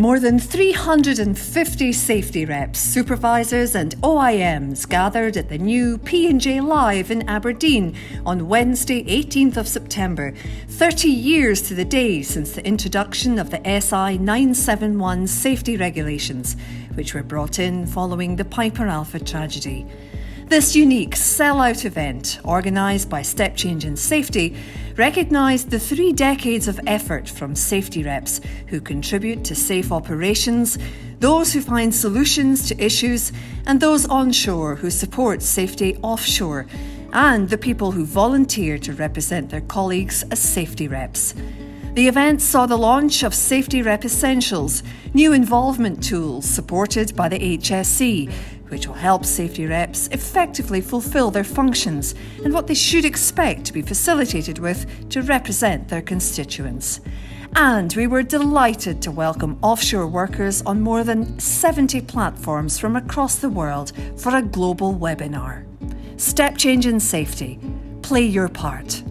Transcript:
More than 350 safety reps, supervisors and OIMs gathered at the new P&J Live in Aberdeen on Wednesday 18th of September, 30 years to the day since the introduction of the SI 971 safety regulations, which were brought in following the Piper Alpha tragedy. This unique sell-out event, organised by Step Change in Safety, recognised the 3 decades of effort from safety reps who contribute to safe operations, those who find solutions to issues, and those onshore who support safety offshore, and the people who volunteer to represent their colleagues as safety reps. The event saw the launch of Safety Rep Essentials, new involvement tools supported by the HSE, which will help safety reps effectively fulfil their functions and what they should expect to be facilitated with to represent their constituents. And we were delighted to welcome offshore workers on more than 70 platforms from across the world for a global webinar. Step Change in Safety. Play your part.